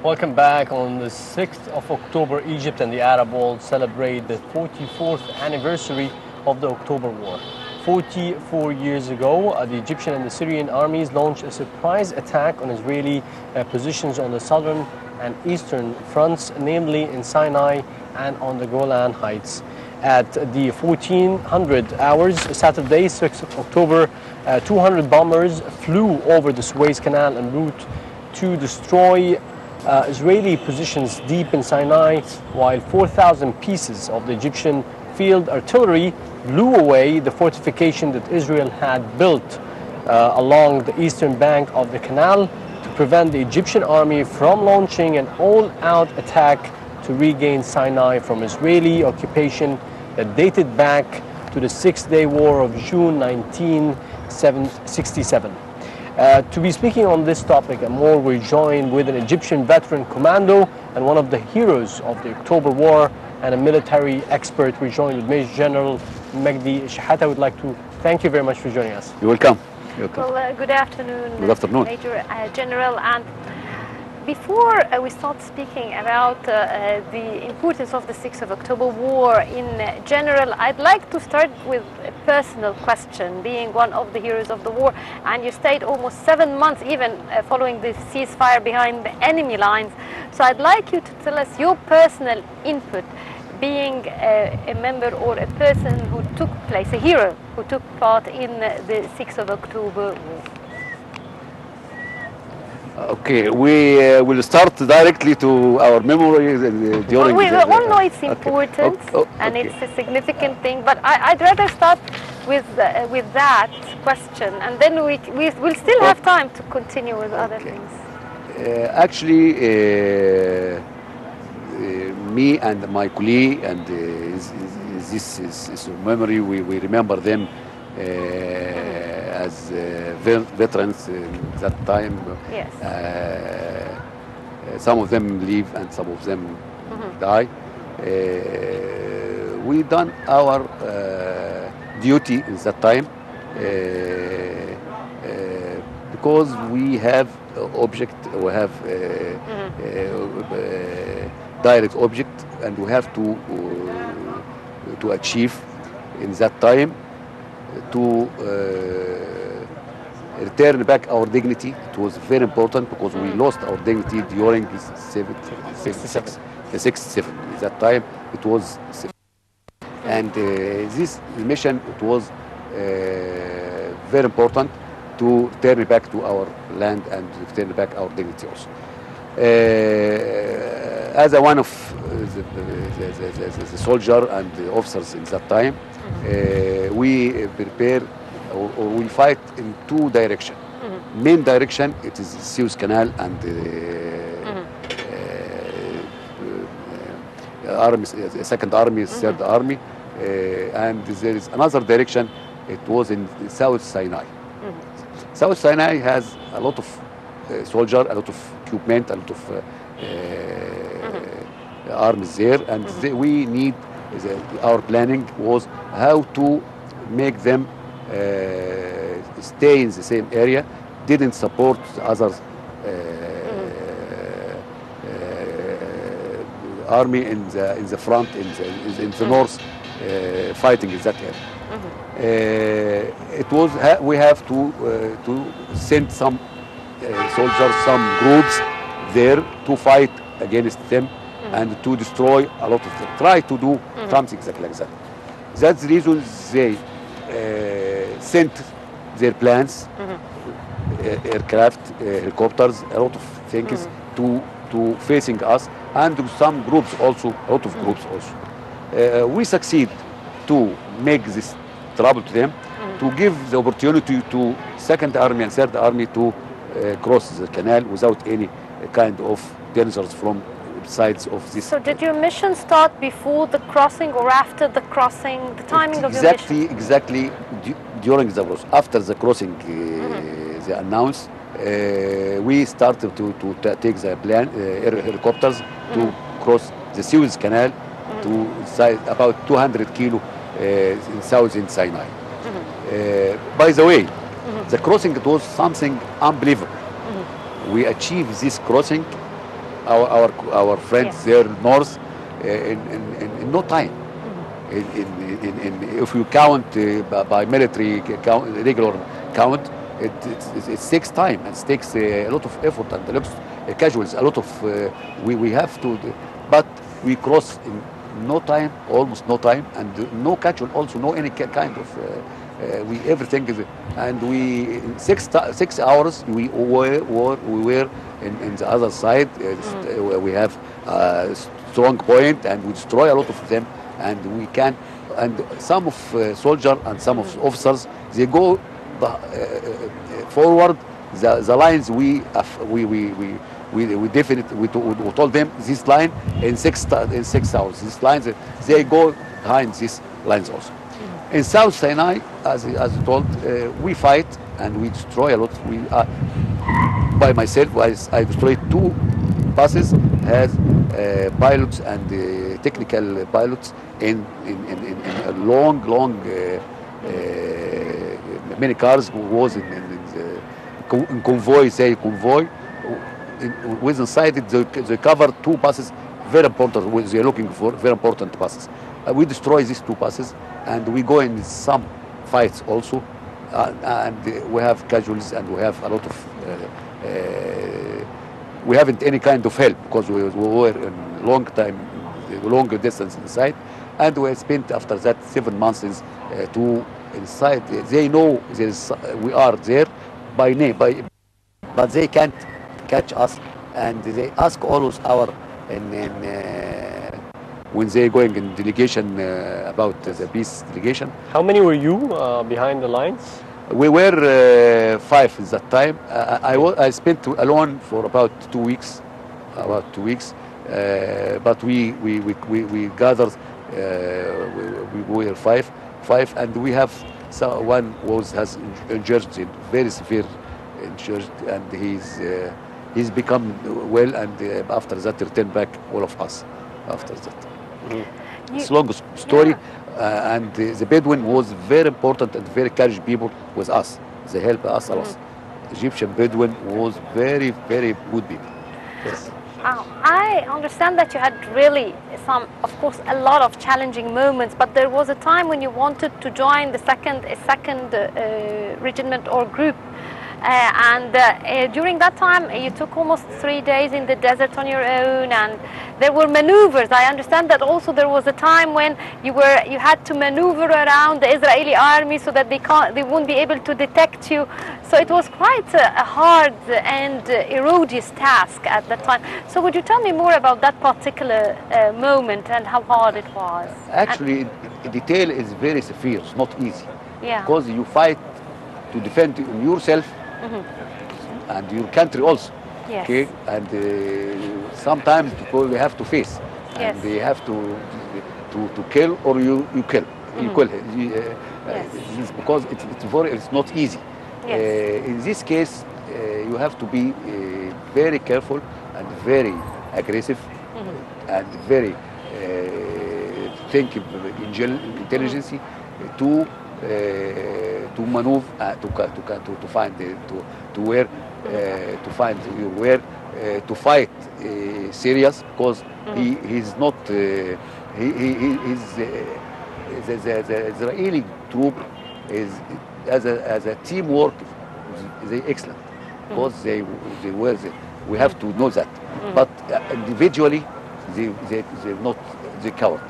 Welcome back. On the 6th of October, Egypt and the Arab world celebrate the 44th anniversary of the October War. 44 years ago, the Egyptian and the Syrian armies launched a surprise attack on Israeli positions on the southern and eastern fronts, namely in Sinai and on the Golan Heights. At the 1400 hours, Saturday, 6th of October, 200 bombers flew over the Suez Canal en route to destroy Israeli positions deep in Sinai, while 4,000 pieces of the Egyptian field artillery blew away the fortification that Israel had built along the eastern bank of the canal to prevent the Egyptian army from launching an all-out attack to regain Sinai from Israeli occupation that dated back to the Six-Day War of June 1967. To be speaking on this topic and more, we're joined with an Egyptian veteran commando and one of the heroes of the October War and a military expert. We're joined with Major General Magdy. Shetatte, I would like to thank you very much for joining us. You're welcome. You're welcome. Well, good afternoon. Good afternoon. Major General. And before we start speaking about the importance of the 6th of October War in general, I'd like to start with a personal question. Being one of the heroes of the war, and you stayed almost 7 months even following the ceasefire behind the enemy lines. So I'd like you to tell us your personal input, being a member or a person who took place, a hero who took part in the 6th of October War. Okay, we will start directly to our memory during. We all know it's important and okay. it's a significant thing, but I'd rather start with that question, and then we'll still have time to continue with other things. Actually, me and my colleague and this is memory. We remember them as veterans in that time. Yes. Some of them live and some of them die. We done our duty in that time because we have object, we have direct object, and we have to achieve in that time to return back our dignity. It was very important because we lost our dignity during the 67. At that time it was, and this mission, it was very important to return back to our land and return back our dignity also. As one of the soldier and the officers in that time, we prepare or we fight in two directions. Main direction, it is Suez Canal and army, second army, third army, and there is another direction. It was in South Sinai. South Sinai has a lot of soldiers, a lot of equipment, a lot of armies there, and we need. Our planning was how to make them stay in the same area, didn't support the other army in the front, in the north, fighting in that area. It was we have to send some soldiers, some groups there to fight against them and to destroy a lot of them. Try to do something exactly like that. That's the reason they sent their plans, aircraft, helicopters, a lot of things to facing us, and some groups also, a lot of groups also. We succeed to make this trouble to them, to give the opportunity to second army and third army to cross the canal without any kind of dangers from sides of this. So did your mission start before the crossing or after the crossing, the timing of your mission? Exactly during the crossing. After the crossing, they announced, we started to take the plan, helicopters to cross the Suez Canal to about 200 kilo in southern Sinai. By the way, the crossing, it was something unbelievable. We achieved this crossing our friends Yes. there north in no time. If you count by military count, regular count, it takes time and it takes a lot of effort and a lot of casualties. A lot of we have to, but we cross in no time, almost no time, and no casual. Also, no any kind of we everything is, and we in 6 hours we were in the other side. We have a strong point and we destroy a lot of them, and we can. And some of soldiers and some of officers, they go forward. The lines we definitely we told them this line in 6 hours. These lines they go behind these lines also. In South Sinai, as I told, we fight and we destroy a lot. We by myself, I destroyed 2 buses, has pilots and technical pilots in a long many cars was in convoy, say convoy. With inside it, they cover 2 buses, very important. They're looking for very important buses. We destroy these 2 buses, and we go in some fights also, and we have casualties, and we have a lot of. We haven't any kind of help because we were in long time, longer distance inside, and we spent after that 7 months to inside. They know we are there by name, but they can't catch us, and they ask always our when they're going in delegation about the peace delegation. How many were you behind the lines? We were 5 at that time. I spent alone for about 2 weeks, but we gathered. We were five, and we have one has injured, very severe injured, and he's become well, and after that returned back all of us. After that, it's a long story. Yeah. And the Bedouin was very important and very courageous people with us. They helped us a lot. Egyptian Bedouin was very, very good people. Yes. I understand that you had really of course, a lot of challenging moments, but there was a time when you wanted to join the second regiment or group. During that time, you took almost 3 days in the desert on your own, and there were maneuvers. I understand that also there was a time when you had to maneuver around the Israeli army so that they won't be able to detect you. So it was quite a hard and arduous task at that time. So would you tell me more about that particular moment and how hard it was? Actually, the detail is very severe. It's not easy. Yeah. Because you fight to defend yourself. And your country also. Yes. Okay, and sometimes people we have to face, yes. and they have to kill or you kill. You kill. Yes. Because it's not easy. Yes. In this case, you have to be very careful and very aggressive and very think intelligence to maneuver to find to fight serious, because he's not he's the Israeli troop is as a teamwork they excellent, because we have to know that, but individually they're not the coward.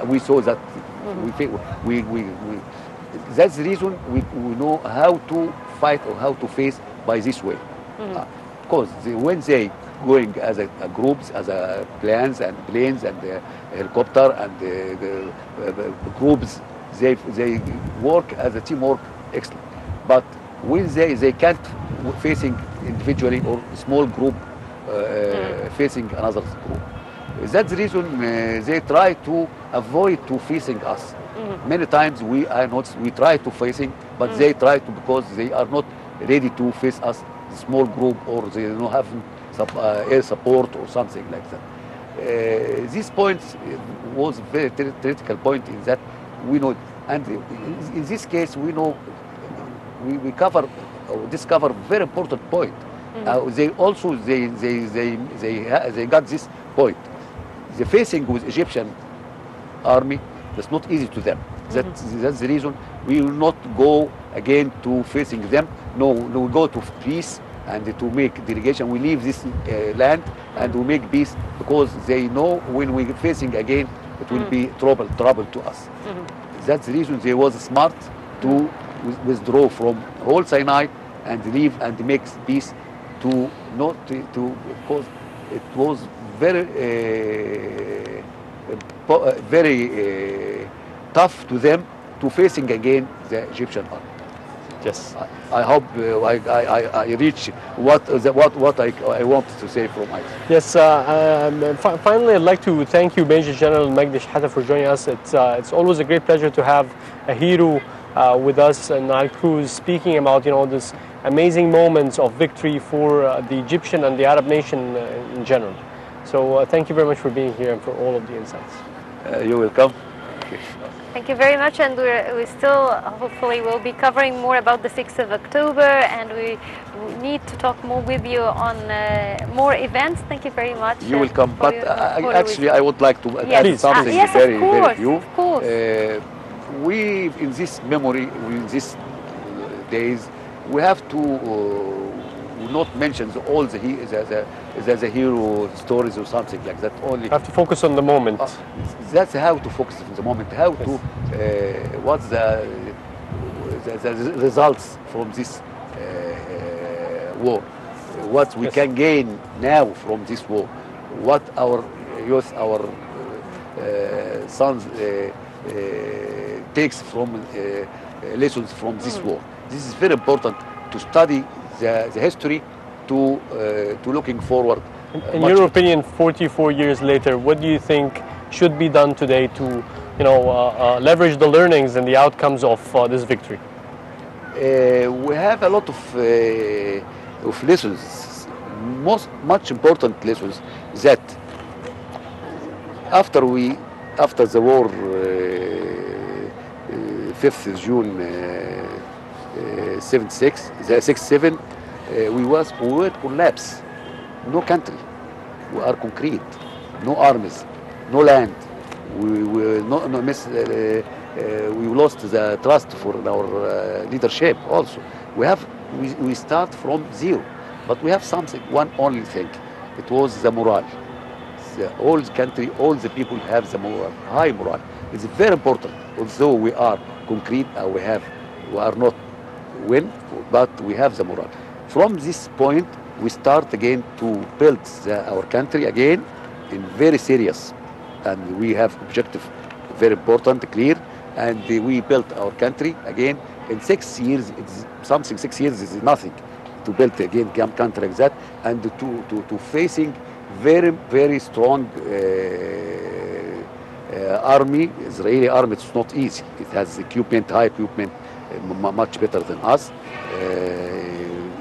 We saw that we that's the reason we know how to fight or how to face by this way. Because when they going as a groups, as a planes and helicopter and groups, they work as a teamwork excellent. But when they can't facing individually or small group facing another group. That's the reason they try to avoid to facing us. Many times we try to facing, but they try to, because they are not ready to face us, small group, or they don't have air support or something like that. This point was very critical point in that we know, and in this case we know we cover or discover very important point. They also they got this point. The facing with Egyptian army, that's not easy to them. That's the reason we will not go again to facing them. No, we go to peace and to make delegation. We leave this land and we make peace, because they know when we're facing again, it will be trouble to us. That's the reason they was smart to withdraw from whole Sinai and leave and make peace, to not to because it was very tough to them to facing again the Egyptian army. Yes. I hope I reach what I wanted to say from it. Yes. Finally, I'd like to thank you, Major General Magdy Shetatte, for joining us. It's always a great pleasure to have a hero with us, Nile Cruise, speaking about this amazing moments of victory for the Egyptian and the Arab nation in general. So thank you very much for being here and for all of the insights. You're welcome. Thank you very much, and we still hopefully will be covering more about the 6th of October, and we need to talk more with you on more events. Thank you very much. You will come, but actually I would like to add something yes, very few. Of course. We, in this memory, in these days, we have to not mention all the hero stories or something like that. Only have to focus on the moment. That's how to focus on the moment. How to what's the results from this war? What we can gain now from this war? What our youth, our sons takes from lessons from this war? This is very important to study the history, to looking forward. In your opinion, 44 years later, what do you think should be done today to, leverage the learnings and the outcomes of this victory? We have a lot of lessons, much important lessons, that after the war, 5th June 76, the 6-7, we were collapse. No country. We are concrete. No armies. No land. We lost the trust for our leadership. Also, we start from zero, but we have something. One only thing. It was the morale. All the country, all the people have the morale, high morale. It's very important. Although we are concrete, we are not win, but we have the morale. From this point, we start again to build our country again, in very serious, and we have objective very important, clear, and we built our country again in 6 years. It's something. 6 years is nothing to build again country like that, and to facing very strong army. Israeli army. It's not easy. It has equipment, high equipment, much better than us.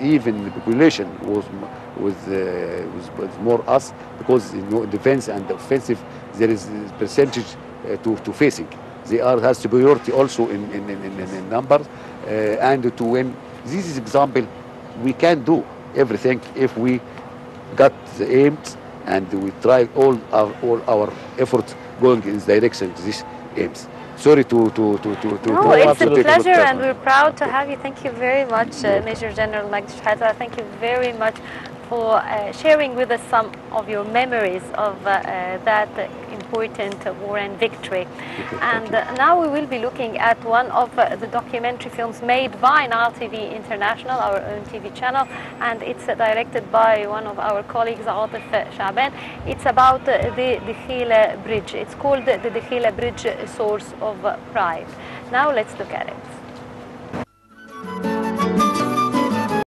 Even the population was more us, because defense and offensive there is percentage to facing. They has superiority also in numbers, and to win. This is example. We can do everything if we got the aims and we try all our efforts going in the direction to these aims. Sorry to No, it's a pleasure, and we're proud to have you. Thank you very much, Major General Magdy Shetatte. Thank you very much for sharing with us some of your memories of that important war and victory. And now we will be looking at one of the documentary films made by Nile TV International, our own TV channel, and it's directed by one of our colleagues, Shaban. It's about the Dakhila Bridge. It's called the Dakhila Bridge, Source of Pride. Now let's look at it.